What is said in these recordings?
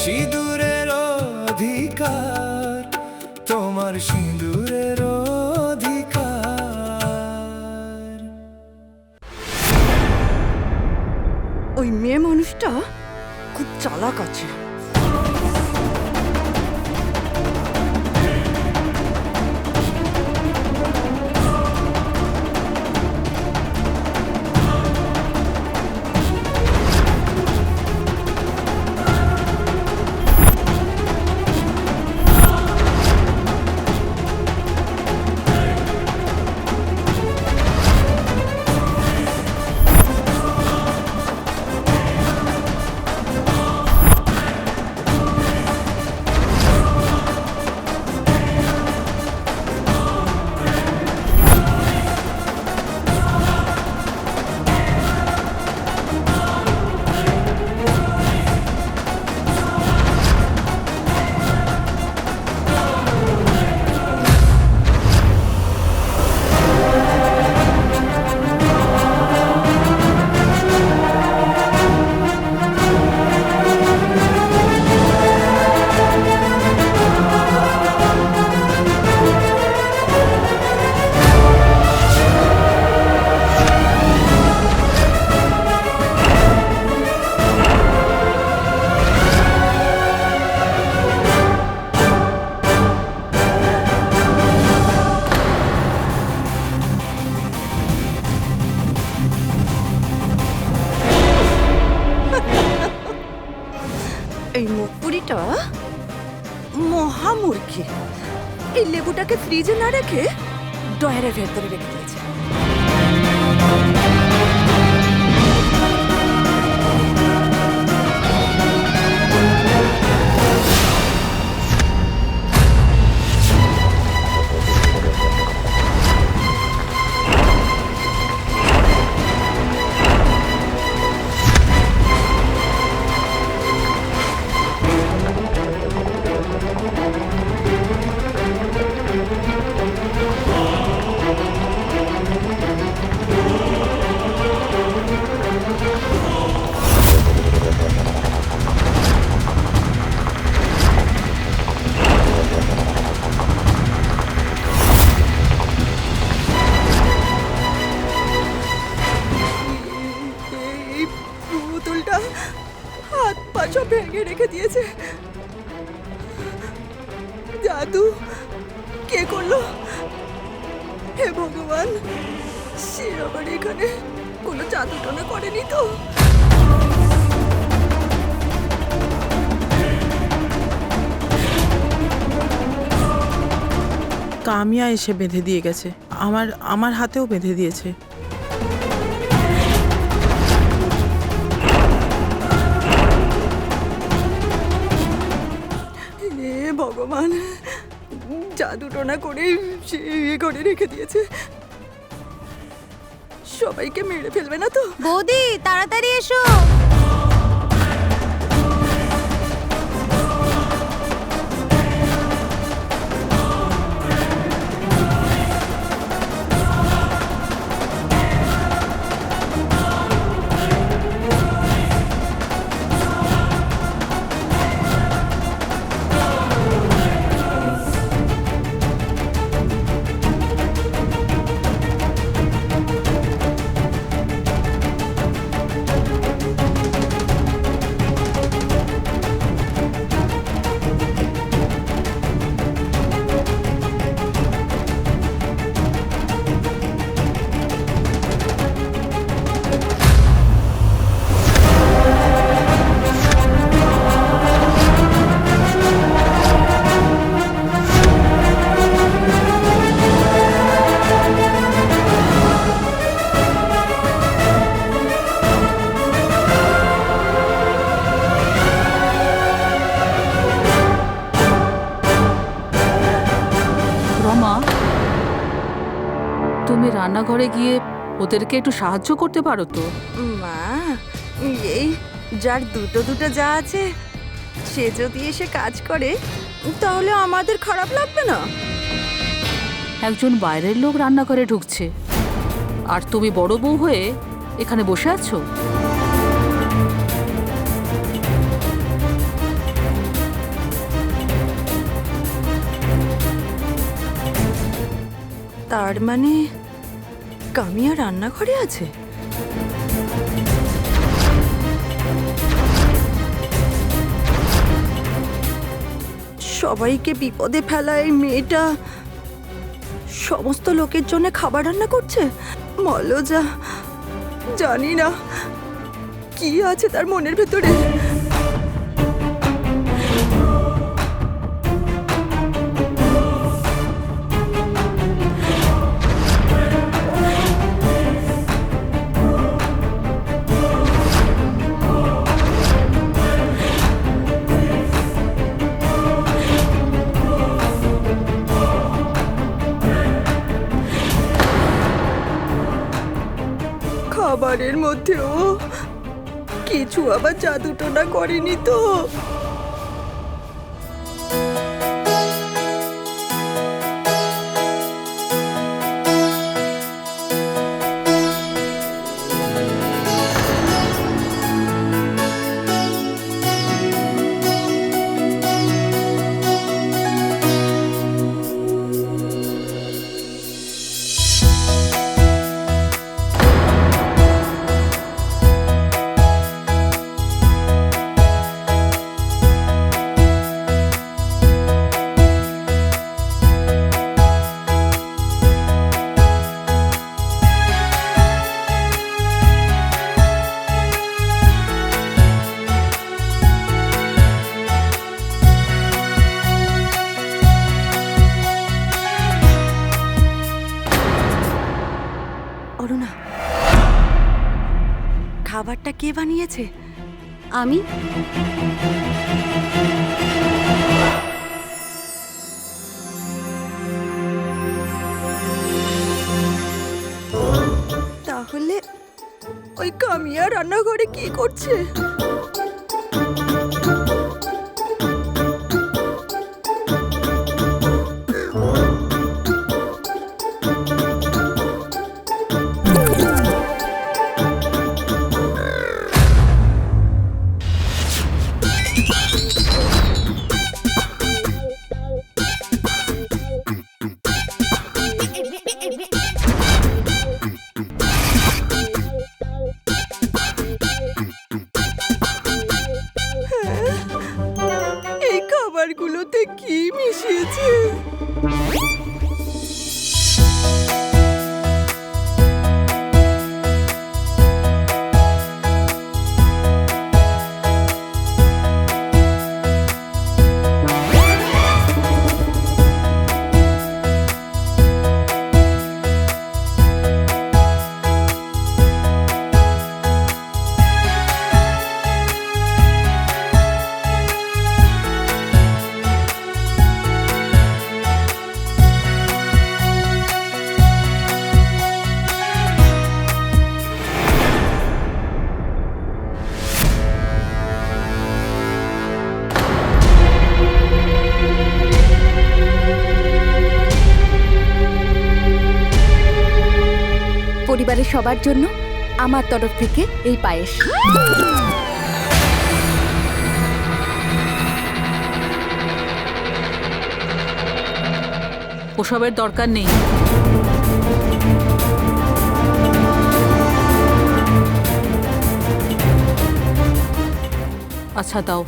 সিঁদুরের অধিকার, তোমার সিঁদুরের অধিকার। ওই মেয়ে মানুষটা খুব চালাক আছে। এই মুখপুরিটা মহামূর্খী। এই লেবুটাকে ফ্রিজে না রেখে ডয়ারের ভেতরে রেখে দিয়েছে। এই পুতুলটা হাত পা সব ভেঙে রেখে দিয়েছে। জাদু কে করলো? হে ভগবান, সে আবার এখানে কোনো জাদু টানা করেনি তো? কামিয়া এসে বেঁধে দিয়ে গেছে, আমার হাতেও বেঁধে দিয়েছে। হে ভগবান, জাদু টোনা করে সে ঘরে রেখে দিয়েছে। সবাইকে মেরে ফেলবে না তো? বৌদি তাড়াতাড়ি এসো। তুমি রান্নাঘরে গিয়ে ওদেরকে একটু সাহায্য করতে পারো তো? মা, এই যার দুটো দুটো যা আছে সে যদি এসে কাজ করে তাহলে আমাদের খারাপ লাগবে না? একজন বাইরের লোক রান্নাঘরে ঢুকছে আর তুমি বড় বউ হয়ে এখানে বসে আছো। তার মানে কামিয়া রান্নাঘরে আছে? সবাইকে বিপদে ফেলা এই মেয়েটা সমস্ত লোকের জন্য খাবার রান্না করছে। মলজা, জানি না কি আছে তার মনের ভেতরে। খাবারের মধ্যেও কিছু আবার জাদুটোনা করেনি তো? অরুণা, খাবারটা কে বানিয়েছে? আমি। তাহলে ওই কামিয়া রান্নাঘরে কি করছে? এই খাবারগুলোতে কি মিশিয়েছে? পরিবারের সবার জন্য আমার তরফ থেকে এই পায়েস। ওসবের দরকার নেই। আচ্ছা দাও।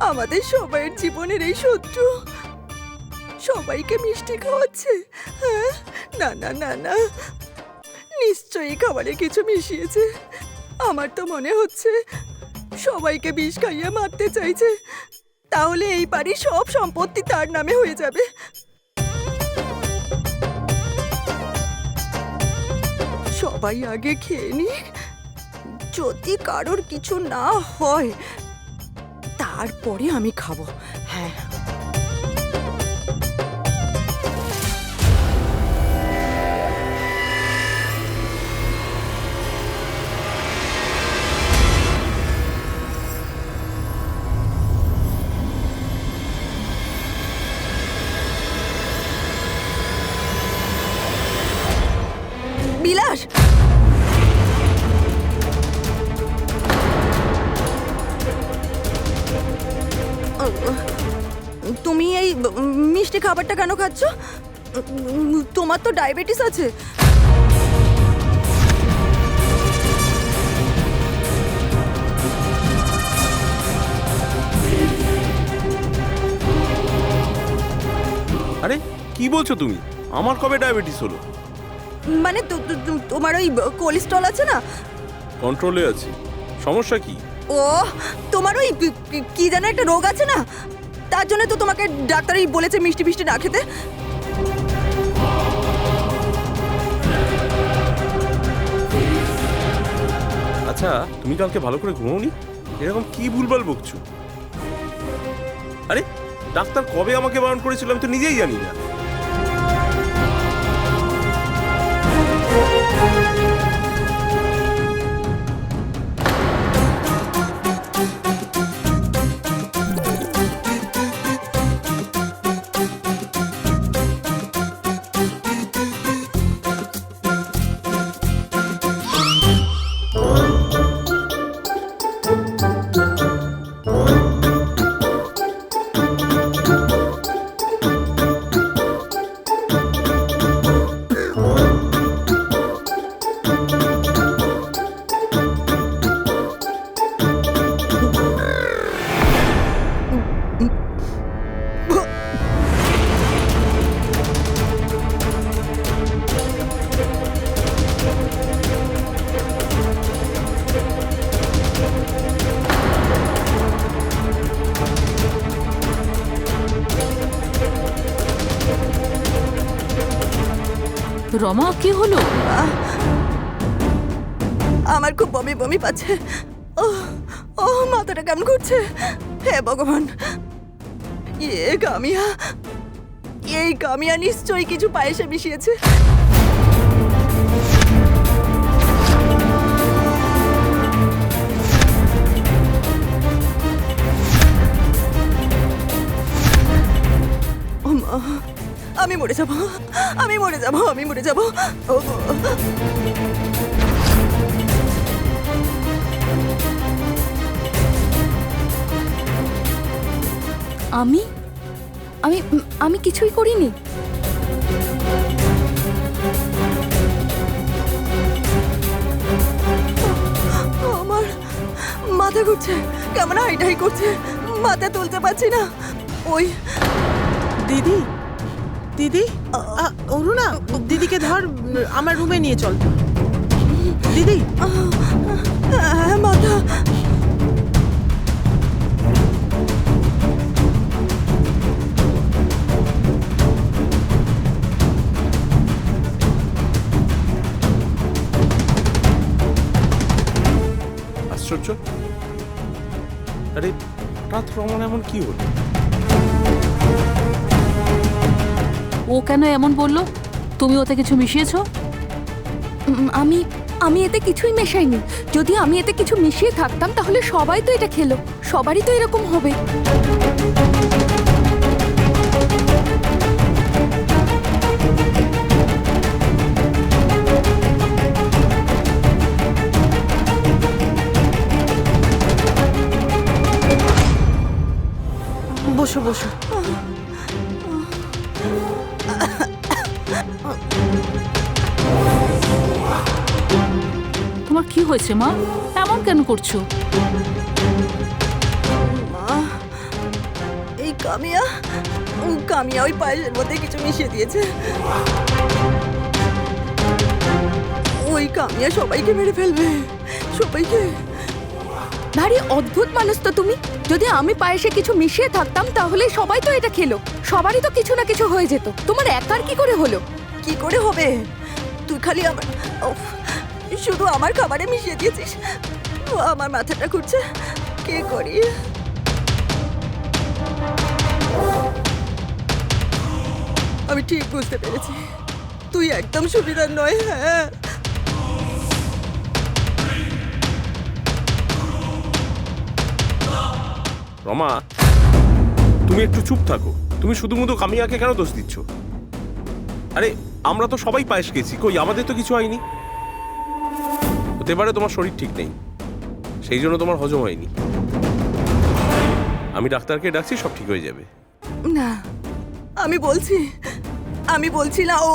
আমাদের সবাইয়ের জীবনের এই শত্রু সবাইকে মিষ্টি খাওয়াচ্ছে। হ্যাঁ, না না না না, নিশ্চয়ই খাবারে কিছু মিশিয়েছে। আমার তো মনে হচ্ছে সবাইকে বিষ খাইয়ে মারতে চাইছে। তাহলে এই বাড়ির সব সম্পত্তি তার নামে হয়ে যাবে। সবাই আগে খেয়ে নিক, যদি কারোর কিছু না হয় তারপরে আমি খাবো। হ্যাঁ, বিলাস, তুমি এই মিষ্টি খাবারটা কেন খাচ্ছ? তোমার তো ডায়াবেটিস আছে। আরে কি বলছো তুমি? আমার কবে ডায়াবেটিস হলো? মানে তোমার ওই কোলেস্ট্রল আছে না? কন্ট্রোলে আছি। সমস্যা কি? ও, তোমার ওই কি যেন একটা রোগ আছে না, তার জন্য তো তোমাকে ডাক্তারই বলেছে মিষ্টি মিষ্টি না খেতে। আচ্ছা, তুমি কালকে ভালো করে ঘুমোওনি? এরকম কি ভুলভাল বকছো? আরে ডাক্তার কবে আমাকে বারণ করেছিল আমি তো নিজেই জানি না। রমা, কি হলো? আমার খুব বমি বমি পাচ্ছে। ও ও, মাথাটা কেমন করছে। হে ভগবান, এই কামিয়া নিশ্চয়ই কিছু পায়েসে মিশিয়েছে। ও মা, আমি মরে যাব, আমি মরে যাব, আমি মরে যাব। ও আমি আমি আমি কিছুই করিনি। আমার মাথা ঘুরছে, কেমন হাইটাই করছে, মাথা তুলতে পারছি না। ওই দিদি, দিদি, অরুণা, দিদিকে ধর, আমার রুমে নিয়ে চল। দিদি, মাথা। আশ্চর্য। আরে হঠাৎ রমন এমন কি হলো? ও কেন এমন বললো? তুমি ওতে কিছু মিশিয়েছো? আমি এতে কিছুই মেশাইনি। যদি আমি এতে কিছু মিশিয়ে থাকতাম তাহলে সবাই তো এটা খেলো, সবারই তো এরকম হবে। বসো বসো। তোমার কি হয়েছে মা? এমন কেন করছো? মা, এই কামিয়া ওই পায়েসের মধ্যে কিছু মিশিয়ে দিয়েছে। ওই কামিয়া সবাইকে মেরে ফেলবে, সবাইকে। ভারী অদ্ভুত মানুষ তো তুমি। যদি আমি পায়েসে কিছু মিশিয়ে থাকতাম তাহলে সবাই তো এটা খেলো, সবারই তো কিছু না কিছু হয়ে যেত। তোমার একার কি করে হলো? কি করে হবে? তুই খালি আমার উফ, শুধু আমার খাবারে মিশিয়ে দিয়েছিস। ও, আমার মাথাটা ঘুরছে, কে করি? আমি ঠিক বুঝতে পেরেছি, তুই একদম সুবিধার নয়। হ্যাঁ, রমা, তুমি একটু চুপ থাকো। তুমি শুধুমুধু কামিয়াকে কেন দোষ দিচ্ছ? আরে আমরা তো সবাই পায়েস খেয়েছি, কই আমাদের তো কিছু হয়নি। হতে পারে তোমার শরীর ঠিক নেই, সেই জন্য তোমার হজম হয়নি। আমি ডাক্তারকে ডাকছি, সব ঠিক হয়ে যাবে। না, আমি বলছি না ও।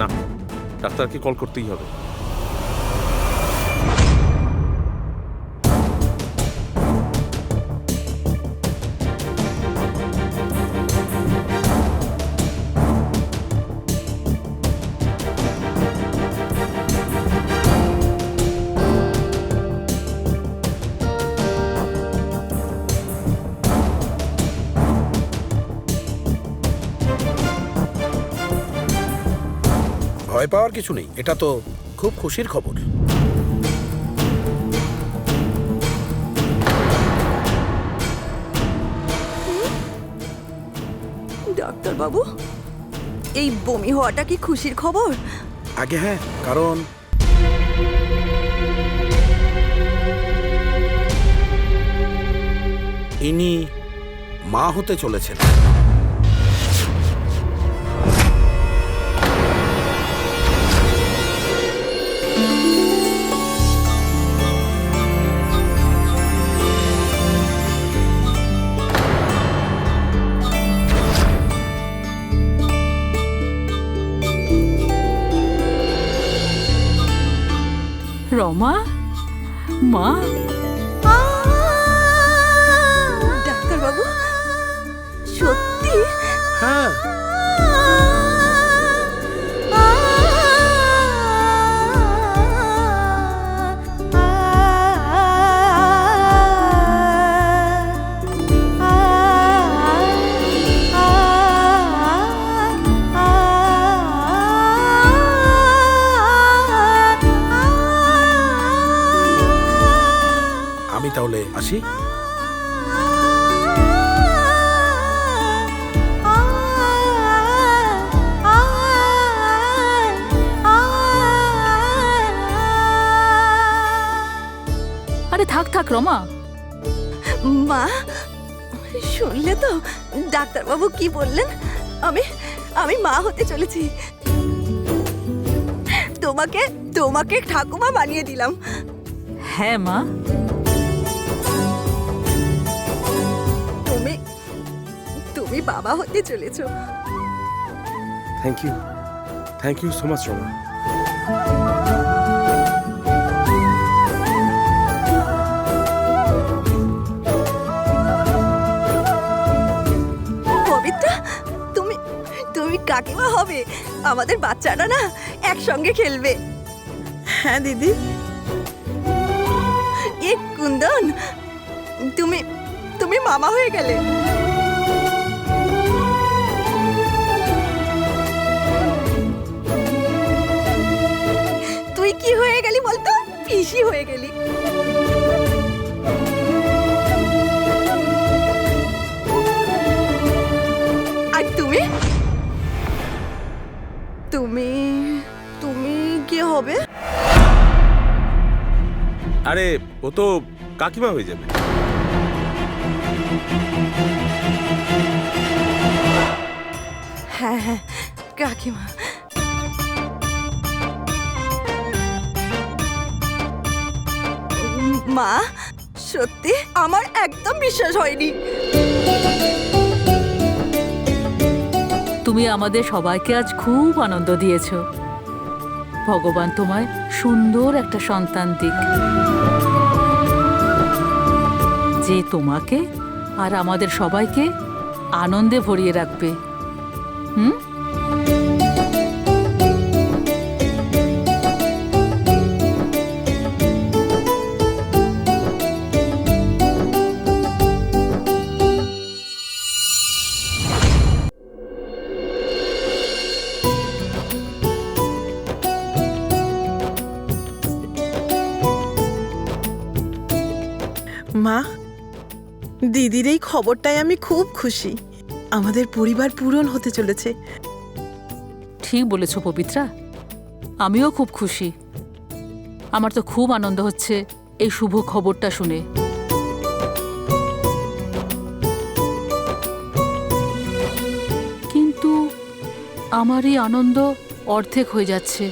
না, ডাক্তারকে কল করতেই হবে। ভয় পাওয়ার কিছু নেই, এটা তো খুব খুশির খবর। ডাক্তার বাবু, এই বমি হওয়াটা কি খুশির খবর? আগে হ্যাঁ, কারণ ইনি মা হতে চলেছেন। রমা, মা, ডাক্তার বাবু, সত্যি? হ্যাঁ, আমি তাহলে আসি। আরে থাক থাক রমা। মা, শুনলে তো ডাক্তার বাবু কি বললেন? আমি মা হতে চলেছি। তোমাকে ঠাকুমা বানিয়ে দিলাম। হ্যাঁ মা, তুমি বাবা হতে চলেছো। Thank you so much Rama. Pabitra, তুমি কাকিমা হবে। আমাদের বাচ্চারা না একসঙ্গে খেলবে। হ্যাঁ দিদি। এ কুন্দন, তুমি মামা হয়ে গেলে। তুই কি হয়ে গেলি বলতো? পিসি হয়ে গেলি। আর তুমি তুমি তুমি কি হবে? আরে ও তো কাকিমা হয়ে যাবে। হ্যাঁ হ্যাঁ, কাকিমা। মা, সত্যি আমার একদম বিশ্বাস হয়নি। তুমি আমাদের সবাইকে আজ খুব আনন্দ দিয়েছো। ভগবান তোমায় সুন্দর একটা সন্তান দিক, যে তোমাকে আর আমাদের সবাইকে আনন্দে ভরিয়ে রাখবে। হুম? মা, দিদির এই খবরটায় আমি খুব খুশি। আমাদের পরিবার পূরণ হতে চলেছে। ঠিক বলেছ পবিত্রা, আমিও খুব খুশি। আমার তো খুব আনন্দ হচ্ছে এই শুভ খবরটা শুনে। কিন্তু আমার এই আনন্দ অর্ধেক হয়ে যাচ্ছে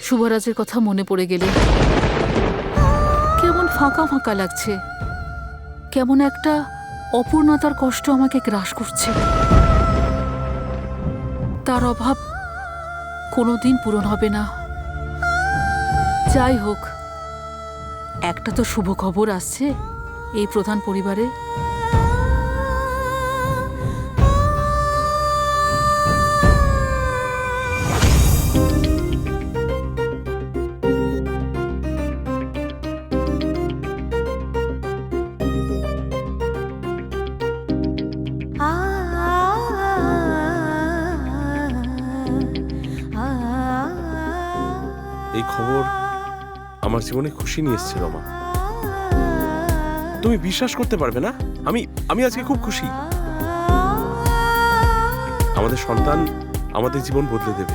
শুভরাজের কথা মনে পড়ে গেলে। কেমন ফাঁকা ফাঁকা লাগছে, কেমন একটা অপূর্ণতার কষ্ট আমাকে গ্রাস করছে। তার অভাব কোনোদিন পূরণ হবে না। যাই হোক, একটা তো শুভ খবর আসছে এই প্রধান পরিবারে। এই খবর আমার জীবনে খুশি নিয়ে এসেছে রমা। তুমি বিশ্বাস করতে পারবে না, আমি আজকে খুব খুশি। আমাদের সন্তান আমাদের জীবন বদলে দেবে।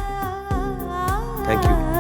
Thank you.